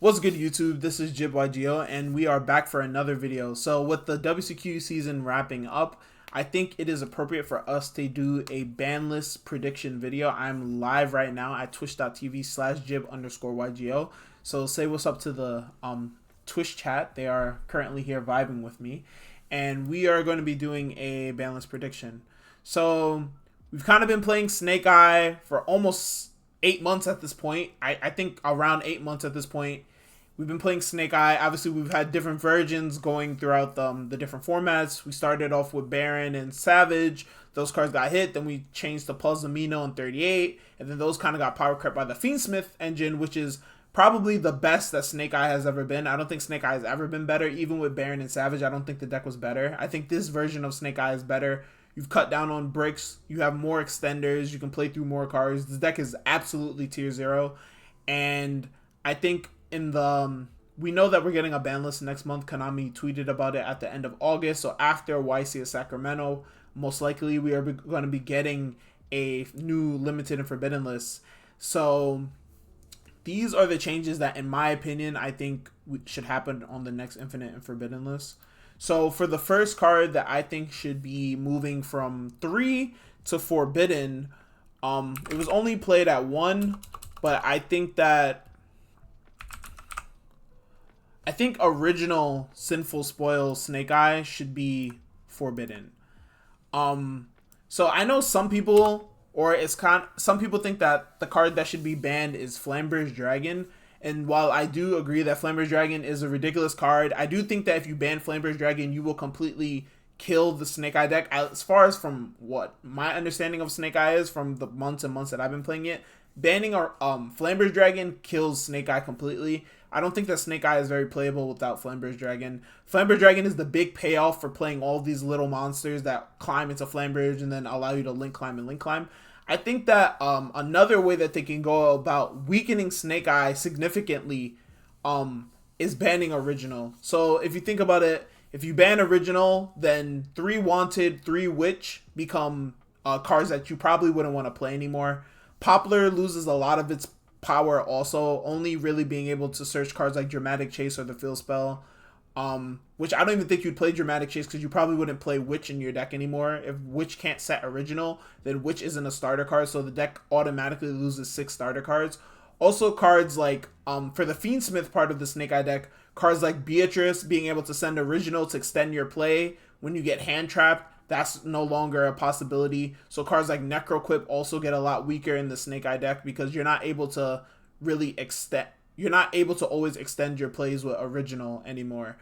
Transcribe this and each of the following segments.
What's good, YouTube? This is Yugioh, and we are back for another video. So with the WCQ season wrapping up, I think it is appropriate for us to do a ban list prediction video. I'm live right now at twitch.tv/jib_YGO. So say what's up to the Twitch chat. They are currently here vibing with me. And we are going to be doing a ban list prediction. So we've kind of been playing Snake Eye for almost 8 months at this point. I think around 8 months at this point. We've been playing Snake Eye. Obviously, we've had different versions going throughout the different formats. We started off with Baron and Savage. Those cards got hit. Then we changed to Puzzle Amino and 38. And then those kind of got power crept by the Fiendsmith engine, which is probably the best that Snake Eye has ever been. I don't think Snake Eye has ever been better. Even with Baron and Savage, I don't think the deck was better. I think this version of Snake Eye is better. You've cut down on bricks. You have more extenders. You can play through more cards. This deck is absolutely tier 0. And I think we know that we're getting a ban list next month. Konami tweeted about it at the end of August. So after YC of Sacramento, most likely we are going to be getting a new limited and forbidden list. So these are the changes that, in my opinion, I think should happen on the next infinite and forbidden list. So for the first card that I think should be moving from 3 to forbidden, it was only played at 1, but I think original Sinful Spoil Snake Eye should be forbidden. So I know some people think that the card that should be banned is Flamber's Dragon. And while I do agree that Flamber's Dragon is a ridiculous card, I do think that if you ban Flamber's Dragon, you will completely kill the Snake Eye deck. As far as from what my understanding of Snake Eye is from the months and months that I've been playing it, banning Flamber's Dragon kills Snake Eye completely. I don't think that Snake Eye is very playable without Flamber's Dragon. Flamber's Dragon is the big payoff for playing all these little monsters that climb into Flamber's and then allow you to link climb and link climb. I think that another way that they can go about weakening Snake Eye significantly is banning original. So if you think about it, if you ban original, then 3 Wanted, 3 Witch become cards that you probably wouldn't want to play anymore. Poplar loses a lot of its power also, only really being able to search cards like Dramatic Chase or the Fill Spell, which I don't even think you'd play Dramatic Chase because you probably wouldn't play Witch in your deck anymore. If Witch can't set original, then Witch isn't a starter card, so the deck automatically loses 6 starter cards. Also cards like, for the Fiendsmith part of the Snake Eye deck, cards like Beatrice, being able to send original to extend your play when you get hand trapped, that's no longer a possibility. So cards like Necroquip also get a lot weaker in the Snake Eye deck because you're not able to really always extend your plays with original anymore.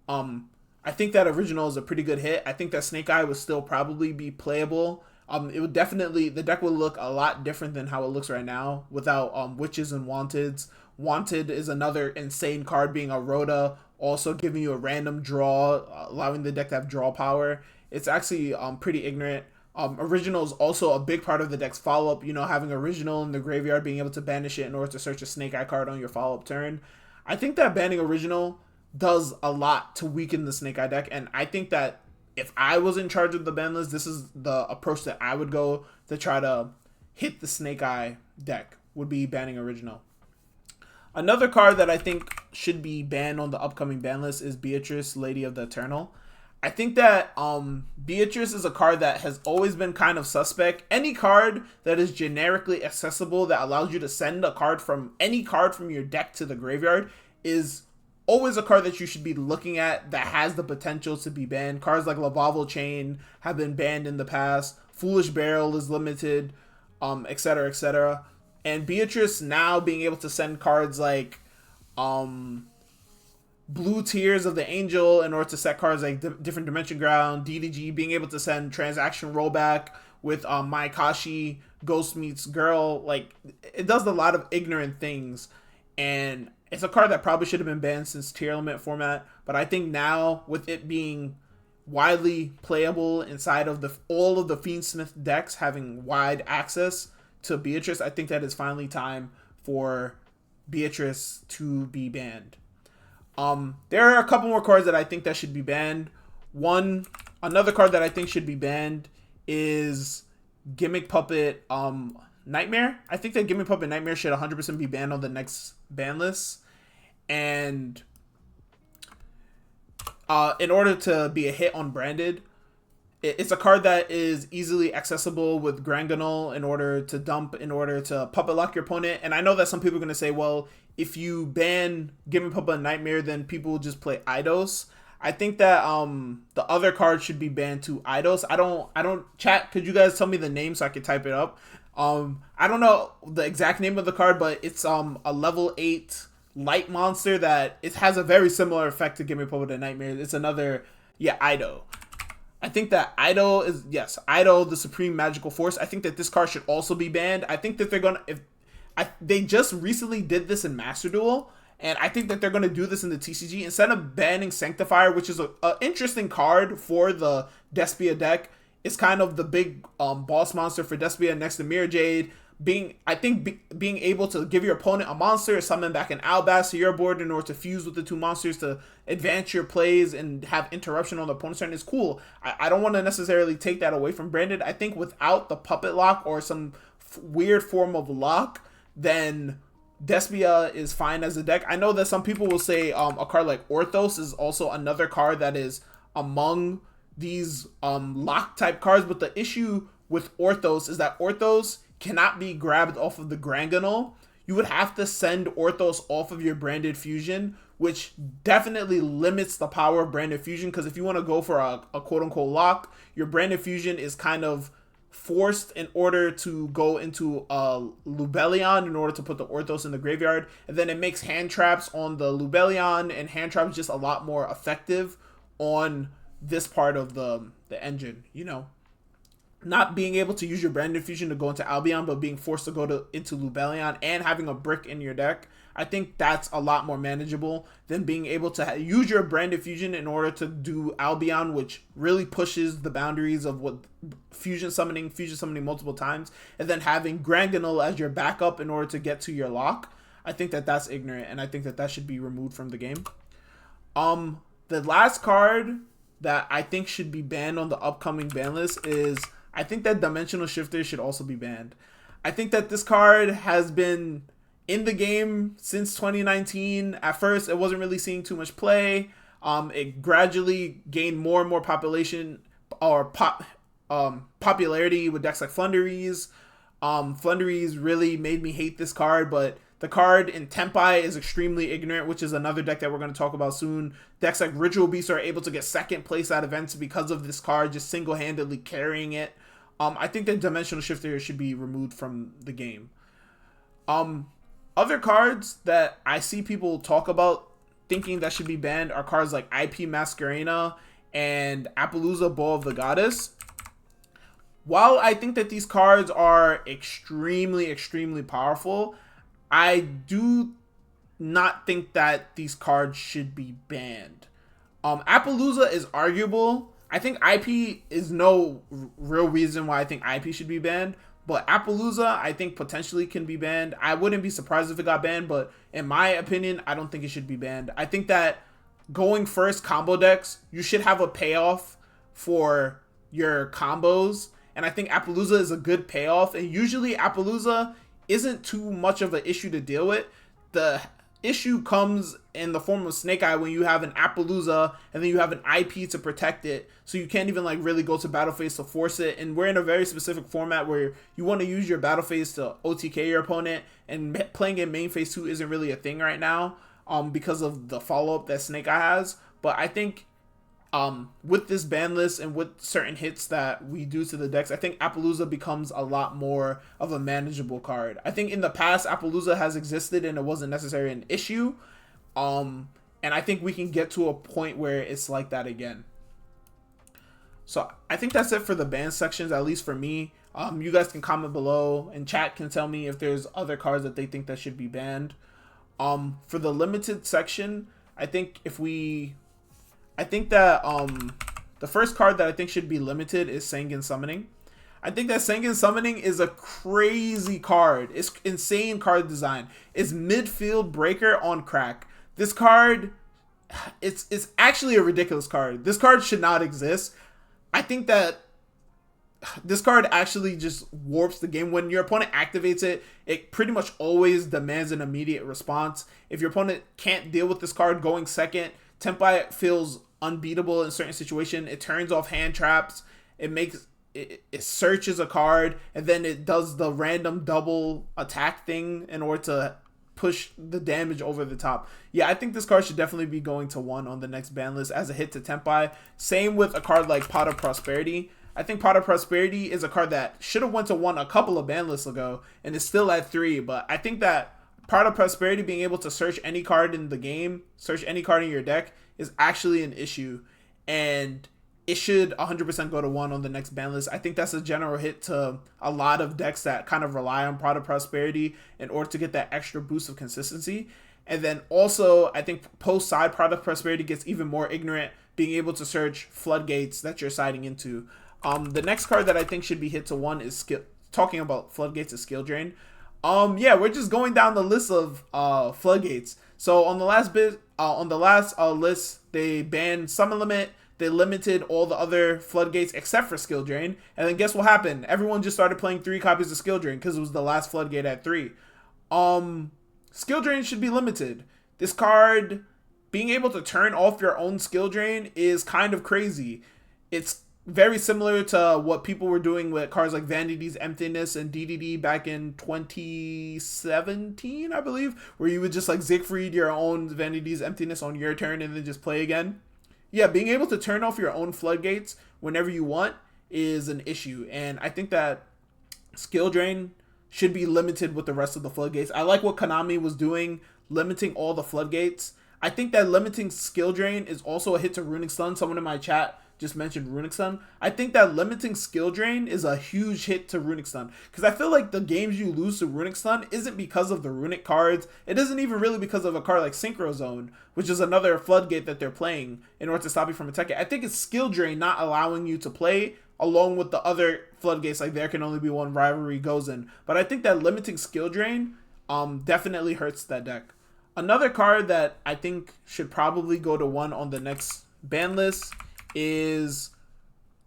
I think that original is a pretty good hit. I think that Snake Eye would still probably be playable. It would definitely, the deck would look a lot different than how it looks right now without Witches and Wanteds. Wanted is another insane card, being a Rhoda, also giving you a random draw, allowing the deck to have draw power. It's actually pretty ignorant. Original is also a big part of the deck's follow-up. You know, having original in the graveyard, being able to banish it in order to search a Snake Eye card on your follow-up turn. I think that banning original does a lot to weaken the Snake Eye deck, and I think that if I was in charge of the ban list, this is the approach that I would go to try to hit the Snake Eye deck, would be banning original. Another card that I think should be banned on the upcoming ban list is Beatrice, Lady of the Eternal. I think that Beatrice is a card that has always been kind of suspect. Any card that is generically accessible that allows you to send a card from any card from your deck to the graveyard is always a card that you should be looking at that has the potential to be banned. Cards like Lavavel Chain have been banned in the past. Foolish Barrel is limited, etc., etc. And Beatrice now being able to send cards like Blue Tears of the Angel in order to set cards like Different Dimension Ground, DDG, being able to send Transaction Rollback with Maikashi, Ghost Meets Girl. Like, it does a lot of ignorant things, and it's a card that probably should have been banned since tier limit format, but I think now with it being widely playable inside of all of the Fiendsmith decks having wide access to Beatrice, I think that it's finally time for Beatrice to be banned. There are a couple more cards that I think that should be banned. Another card that I think should be banned is Gimmick Puppet Nightmare. I think that Gimmick Puppet Nightmare should 100% be banned on the next ban list. and in order to be a hit on branded, it's a card that is easily accessible with Granganol in order to dump, in order to puppet lock your opponent. And I know that some people are going to say, well, if you ban Give Me Puppet Nightmare, then people will just play Eidos. I think that the other card should be banned to Eidos. I don't chat, could you guys tell me the name so I can type it up? I don't know the exact name of the card, but it's a level 8 light monster that it has a very similar effect to Give Me Puppet Nightmare. It's another Eido. I think that Eido is, yes, Eido, the Supreme Magical Force. I think that this card should also be banned. I think that they're gonna, they just recently did this in Master Duel, and I think that they're gonna do this in the TCG. Instead of banning Sanctifier, which is a interesting card for the Despia deck, it's kind of the big boss monster for Despia next to Mirror Jade. Being able to give your opponent a monster, summon back an Albas to your board in order to fuse with the two monsters to advance your plays and have interruption on the opponent's turn is cool. I don't want to necessarily take that away from branded. I think without the puppet lock or some weird form of lock, then Despia is fine as a deck. I know that some people will say a card like Orthos is also another card that is among these lock type cards, but the issue with Orthos is that Orthos cannot be grabbed off of the Granganol. You would have to send Orthos off of your branded fusion, which definitely limits the power of branded fusion, because if you want to go for a quote-unquote lock, your branded fusion is kind of forced in order to go into a Lubellion in order to put the Orthos in the graveyard, and then it makes hand traps on the Lubellion, and hand traps just a lot more effective on this part of the engine, you know. Not being able to use your branded fusion to go into Albion, but being forced to go into Lubellion and having a brick in your deck, I think that's a lot more manageable than being able to use your branded fusion in order to do Albion, which really pushes the boundaries of what fusion summoning multiple times, and then having Granganol as your backup in order to get to your lock. I think that that's ignorant, and I think that that should be removed from the game. The last card that I think should be banned on the upcoming ban list is, I think that Dimensional Shifter should also be banned. I think that this card has been in the game since 2019. At first, it wasn't really seeing too much play. It gradually gained more and more population or popularity with decks like Flunderies. Flunderies really made me hate this card, but the card in Tempai is extremely ignorant, which is another deck that we're going to talk about soon. Decks like Ritual Beast are able to get second place at events because of this card, just single-handedly carrying it. I think that Dimensional Shifter should be removed from the game. Other cards that I see people talk about thinking that should be banned are cards like IP Masquerena and Appaloosa Ball of the Goddess. While I think that these cards are extremely, extremely powerful, I do not think that these cards should be banned. Appaloosa is arguable. I think IP is no real reason why I think IP should be banned, but Appaloosa I think potentially can be banned. I wouldn't be surprised if it got banned, but in my opinion, I don't think it should be banned. I think that going first combo decks, you should have a payoff for your combos, and I think Appaloosa is a good payoff, and usually Appaloosa isn't too much of an issue to deal with. The issue comes in the form of Snake Eye when you have an Appaloosa and then you have an IP to protect it, so you can't even like really go to battle phase to force it. And we're in a very specific format where you want to use your battle phase to OTK your opponent, and playing in main phase 2 isn't really a thing right now because of the follow-up that Snake Eye has. But I think with this ban list and with certain hits that we do to the decks, I think Appaloosa becomes a lot more of a manageable card. I think in the past, Appaloosa has existed and it wasn't necessarily an issue. And I think we can get to a point where it's like that again. So I think that's it for the ban sections, at least for me. You guys can comment below, and chat can tell me if there's other cards that they think that should be banned. For the limited section, I think that the first card that I think should be limited is Sanguine Summoning. I think that Sanguine Summoning is a crazy card. It's insane card design. It's midfield breaker on crack. This card, it's actually a ridiculous card. This card should not exist. I think that this card actually just warps the game. When your opponent activates it, it pretty much always demands an immediate response. If your opponent can't deal with this card going second, Tempai feels unbeatable in certain situations. It turns off hand traps. It searches a card, and then it does the random double attack thing in order to push the damage over the top. Yeah, I think this card should definitely be going to 1 on the next ban list as a hit to Tempai. Same with a card like Pot of Prosperity. I think Pot of Prosperity is a card that should have went to 1 a couple of ban lists ago and is still at 3, but I think that Pot of Prosperity, being able to search any card in the game, search any card in your deck, is actually an issue, and it should 100% go to 1 on the next ban list. I think that's a general hit to a lot of decks that kind of rely on Pot of Prosperity in order to get that extra boost of consistency. And then also, I think post-side Pot of Prosperity gets even more ignorant, being able to search floodgates that you're siding into. The next card that I think should be hit to 1 is talking about floodgates is Skill Drain. Yeah, we're just going down the list of floodgates. So on the last list, they banned Summon Limit. They limited all the other floodgates except for Skill Drain. And then guess what happened? Everyone just started playing 3 copies of Skill Drain because it was the last floodgate at 3. Skill Drain should be limited. This card, being able to turn off your own Skill Drain is kind of crazy. It's very similar to what people were doing with cards like Vanity's Emptiness and DDD back in 2017, I believe, where you would just like Siegfried your own Vanity's Emptiness on your turn and then just play again. Yeah, being able to turn off your own floodgates whenever you want is an issue, and I think that Skill Drain should be limited with the rest of the floodgates. I like what Konami was doing, limiting all the floodgates. I think that limiting Skill Drain is also a hit to Runic Stun. Someone in my chat just mentioned Runic Stun. I think that limiting Skill Drain is a huge hit to Runic Stun, because I feel like the games you lose to Runic Stun isn't because of the Runic cards. It isn't even really because of a card like Synchro Zone, which is another floodgate that they're playing in order to stop you from attacking. I think it's Skill Drain not allowing you to play, along with the other floodgates like There Can Only Be One, Rivalry, Gozen. But I think that limiting Skill Drain definitely hurts that deck. Another card that I think should probably go to 1 on the next ban list is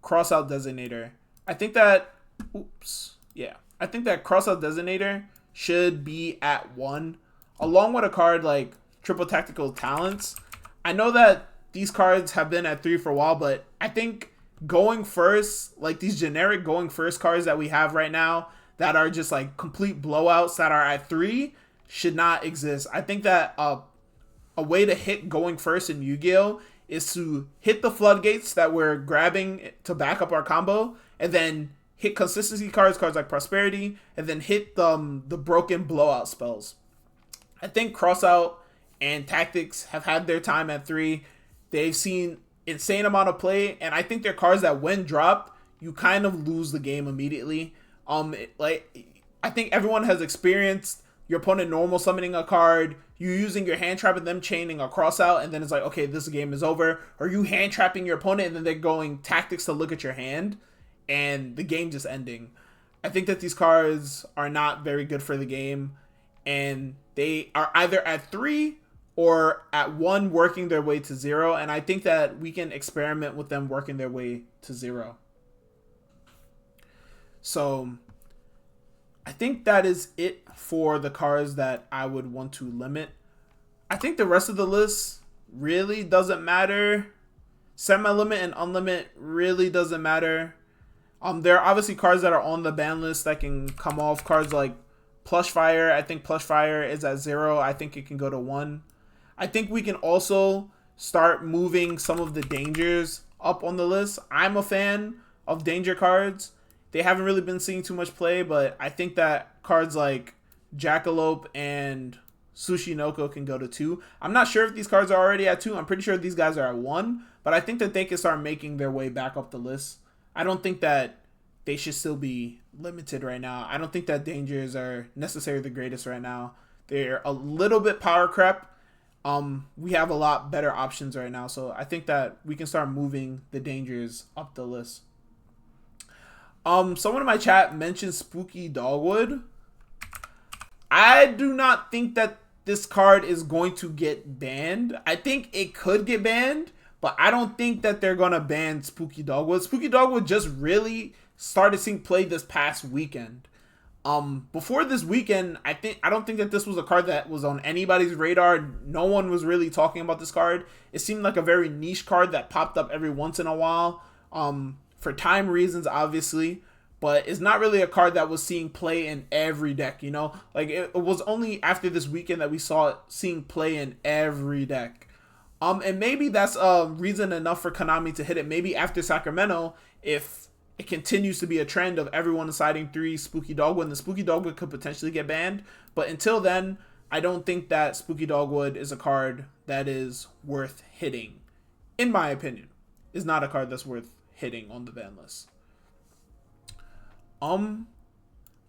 Crossout Designator. I think that I think that Crossout Designator should be at 1, along with a card like Triple Tactical Talents. I know that these cards have been at 3 for a while, but I think going first, like these generic going first cards that we have right now that are just like complete blowouts that are at 3 should not exist. I think that a way to hit going first in Yu-Gi-Oh! Is to hit the floodgates that we're grabbing to back up our combo, and then hit consistency cards like Prosperity, and then hit the broken blowout spells. I think Crossout and Tactics have had their time at 3. They've seen insane amount of play, and I think they're cards that when dropped, you kind of lose the game immediately. I think everyone has experienced your opponent normal summoning a card, you using your hand trap and them chaining a Crossout, and then it's like, okay, this game is over. Or you hand trapping your opponent and then they're going Tactics to look at your hand, and the game just ending. I think that these cards are not very good for the game, and they are either at 3 or at 1 working their way to 0, and I think that we can experiment with them working their way to 0. So I think that is it for the cards that I would want to limit. I think the rest of the list really doesn't matter. Semi-limit and unlimit really doesn't matter. There are obviously cards that are on the ban list that can come off. Cards like Plush Fire. I think Plush Fire is at 0. I think it can go to 1. I think we can also start moving some of the dangers up on the list. I'm a fan of danger cards. They haven't really been seeing too much play, but I think that cards like Jackalope and Sushinoko can go to 2. I'm not sure if these cards are already at 2. I'm pretty sure these guys are at 1, but I think that they can start making their way back up the list. I don't think that they should still be limited right now. I don't think that dangers are necessarily the greatest right now. They're a little bit power crept. We have a lot better options right now, so I think that we can start moving the dangers up the list. Someone in my chat mentioned Spooky Dogwood. I do not think that this card is going to get banned. I think it could get banned, but I don't think that they're going to ban Spooky Dogwood. Spooky Dogwood just really started seeing play this past weekend. Before this weekend, I don't think that this was a card that was on anybody's radar. No one was really talking about this card. It seemed like a very niche card that popped up every once in a while. For time reasons, obviously, but it's not really a card that was seeing play in every deck, you know? Like, it was only after this weekend that we saw it seeing play in every deck. And maybe that's reason enough for Konami to hit it. Maybe after Sacramento, if it continues to be a trend of everyone deciding 3 Spooky Dogwood, and the Spooky Dogwood could potentially get banned. But until then, I don't think that Spooky Dogwood is a card that is worth hitting. In my opinion, is not a card that's worth hitting on the ban list. I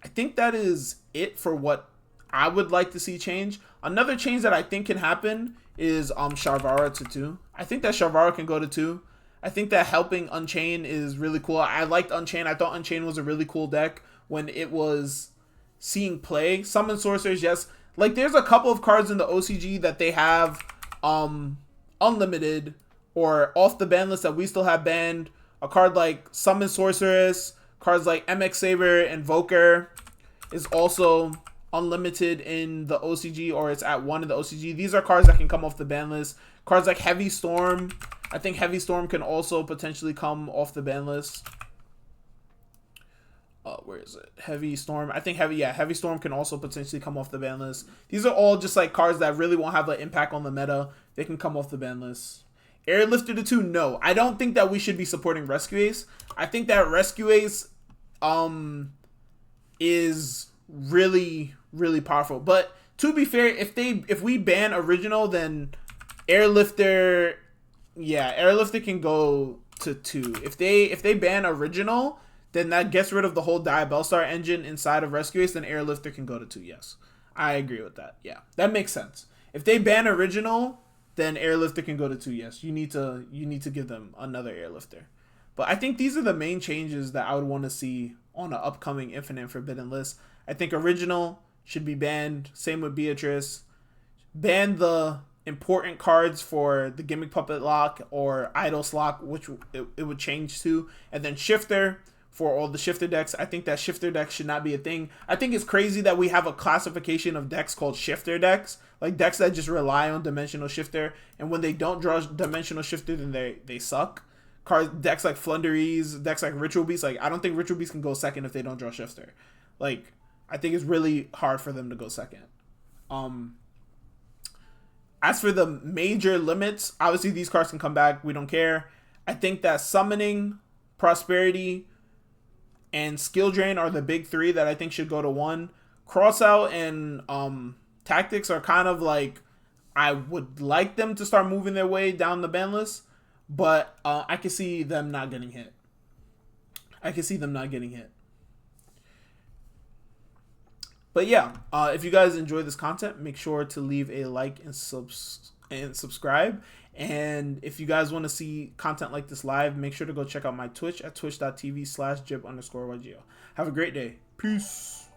think that is it for what I would like to see change. Another change that I think can happen is Sharvara to 2. I think that Sharvara can go to 2. I think that helping Unchain is really cool. I liked Unchain. I thought Unchain was a really cool deck when it was seeing play. Summon Sorcerers, yes. Like, there's a couple of cards in the OCG that they have unlimited or off the ban list that we still have banned. A card like Summon Sorceress, cards like MX Saber, Invoker is also unlimited in the OCG, or it's at 1 in the OCG. These are cards that can come off the ban list. Cards like Heavy Storm. I think Heavy Storm can also potentially come off the ban list. Where is it? Heavy Storm. I think Heavy Storm can also potentially come off the ban list. These are all just like cards that really won't have an impact on the meta. They can come off the ban list. Airlifter to 2, no. I don't think that we should be supporting Rescue Ace. I think that Rescue Ace is really, really powerful. But to be fair, if we ban Original, then Airlifter, Airlifter can go to 2. If they ban Original, then that gets rid of the whole Diabellstar engine inside of Rescue Ace, then Airlifter can go to 2, yes. I agree with that. Yeah, that makes sense. If they ban Original, then Airlifter can go to 2, yes. You need to give them another Airlifter. But I think these are the main changes that I would want to see on an upcoming Infinite and Forbidden list. I think Original should be banned. Same with Beatrice. Ban the important cards for the Gimmick Puppet lock or Idol lock, which it would change to. And then Shifter for all the Shifter decks. I think that Shifter decks should not be a thing. I think it's crazy that we have a classification of decks called Shifter decks. Like decks that just rely on Dimensional Shifter. And when they don't draw Dimensional Shifter, then they suck. Decks like Flunderies, decks like Ritual Beast. Like, I don't think Ritual Beast can go second if they don't draw Shifter. Like, I think it's really hard for them to go second. As for the major limits, obviously these cards can come back. We don't care. I think that Summoning, Prosperity, and Skill Drain are the big 3 that I think should go to 1. Crossout and Tactics are kind of like, I would like them to start moving their way down the ban list, but I can see them not getting hit. But yeah, if you guys enjoy this content, make sure to leave a like and subscribe. And if you guys want to see content like this live, make sure to go check out my Twitch at twitch.tv/jib_Yugioh. Have a great day. Peace.